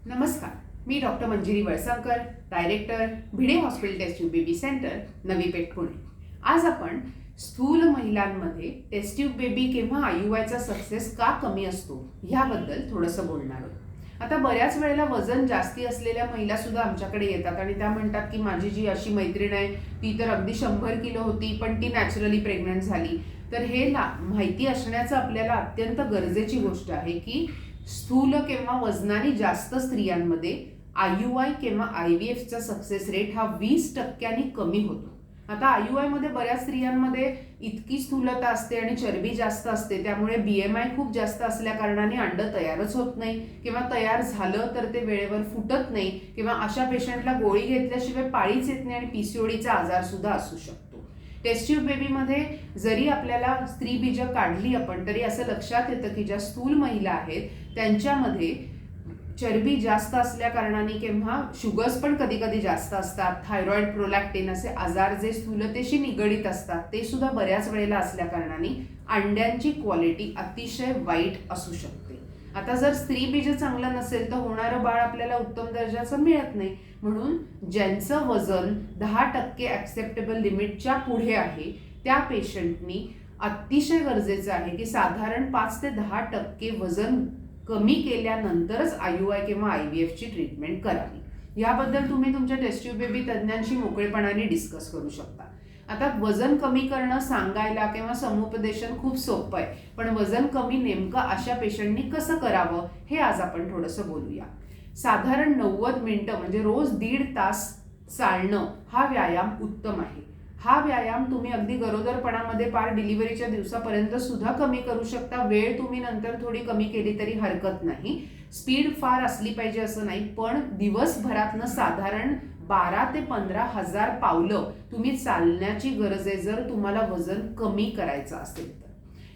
नमस्कार, मी doctor Manjiri Walsankar, director Bhide hospital test tube baby centre, Navi Peth, Pune. आज आपण स्थूल महिलांमध्ये टेस्ट ट्यूब बेबी किंवा IUIचा सक्सेस का कमी असतो ह्याबद्दल थोडंसं बोलणार आहोत. आता बऱ्याच वेळेला वजन जास्ती असलेल्या महिला सुद्धा आमच्याकडे येतात आणि त्या म्हणतात की माझी जी अशी मैत्रीण आहे ती तर अगदी 100 किलो होती पण ती नॅचरली प्रेग्नंट झाली. तर हे माहिती असण्याचं आपल्याला अत्यंत गरजेची गोष्ट आहे की स्थूल किंवा वजनाने जास्त स्त्रियांमध्ये IUI किंवा IVFचा सक्सेस रेट हा 20% कमी होतो. आता IUI मध्ये बऱ्याच स्त्रियांमध्ये इतकी स्थूलता असते आणि चरबी जास्त असते, त्यामुळे BMI खूप जास्त असल्या कारणाने अंड तयारच होत नाही किंवा तयार झालं तर ते वेळेवर फुटत नाही किंवा अशा पेशंटला गोळी घेतल्याशिवाय पाळीच येत नाही आणि PCODचा आजार सुद्धा असू शकतो. टेस्ट ट्यूब बेबीमध्ये जरी आपल्याला स्त्री बीज काढली आपण तरी असं लक्षात येतं की ज्या स्थूल महिला आहेत त्यांच्यामध्ये चरबी जास्त असल्या कारणाने किंवा शुगर्स पण कधी कधी जास्त असतात, थायरॉइड, प्रोलॅक्टिन असे आजार जे स्थूलतेशी निगडीत असतात ते सुद्धा बऱ्याच वेळेला असल्या कारणाने अंड्यांची क्वालिटी अतिशय वाईट असू शकते. आता जर स्त्री बीज चांगलं नसेल तर होणारं बाळ आपल्याला उत्तम दर्जाचं मिळत नाही. म्हणून ज्यांचं वजन 10% ॲक्सेप्टेबल लिमिटच्या पुढे आहे त्या पेशंटनी अतिशय गरजेचं आहे की साधारण 5 ते 10% वजन कमी केल्यानंतरच IUI किंवा IVFची ट्रीटमेंट करावी. याबद्दल तुम्ही तुमच्या टेस्ट ट्यूब बेबी तज्ज्ञांशी मोकळेपणाने डिस्कस करू शकता. आता वजन कमी करणं सांगायला किंवा समुपदेशन खूप सोपं आहे, पण वजन कमी नेमकं अशा पेशंटनी कसं करावं हे आज आपण थोडंसं बोलूया. साधारण 90 मिनिटं म्हणजे रोज 1.5 तास चालणं हा व्यायाम उत्तम आहे. हा व्यायाम तुम्ही अगदी गरोदरपणामध्ये पार डिलिव्हरीच्या दिवसापर्यंत सुद्धा कमी करू शकता. वेळ तुम्ही नंतर थोडी कमी केली तरी हरकत नाही. स्पीड फार असली पाहिजे असं नाही, पण दिवसभरातनं साधारण 12 ते 15 हजार पावलं तुम्ही चालण्याची गरज आहे जर तुम्हाला वजन कमी करायचं असेल तर.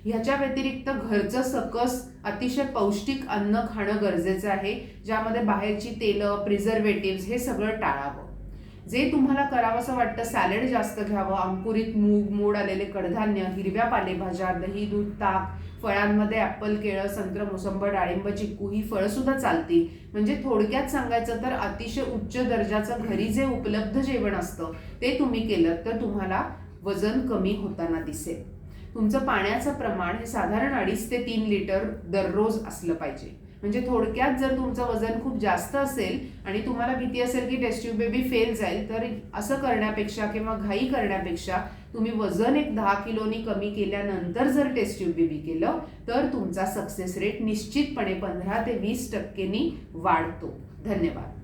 ह्याच्या व्यतिरिक्त घरचं सकस अतिशय पौष्टिक अन्न खाणं गरजेचं आहे, ज्यामध्ये बाहेरची तेलं, प्रिझर्वेटिव्ह हे सगळं टाळावं. जे तुम्हाला करावंसं वाटतं सॅलड जास्त घ्यावं, अंकुरित मूग, मोड आलेले कडधान्य, हिरव्या पालेभाज्या, दही, दूध, ताक, फळांमध्ये ॲपल, केळं, संत्र, मोसंबी, डाळिंब, चिक्कू ही फळं सुद्धा चालतील. म्हणजे थोडक्यात सांगायचं तर अतिशय उच्च दर्जाचं घरी जे उपलब्ध जेवण असतं ते तुम्ही केलं तर तुम्हाला वजन कमी होताना दिसेल. तुमचं पाण्याचं प्रमाण हे साधारण 2.5 ते 3 लिटर दररोज असलं पाहिजे. म्हणजे थोडक्यात जर तुमचं वजन खूप जास्त असेल आणि तुम्हाला भीती असेल की टेस्ट ट्यूब बेबी फेल जाईल तर असं करण्यापेक्षा किंवा घाई करण्यापेक्षा तुम्ही वजन 10 किलोनी कमी केल्यानंतर जर टेस्ट ट्यूब बेबी केलं तर तुमचा सक्सेस रेट निश्चितपणे 15 ते 20% वाढतो. धन्यवाद.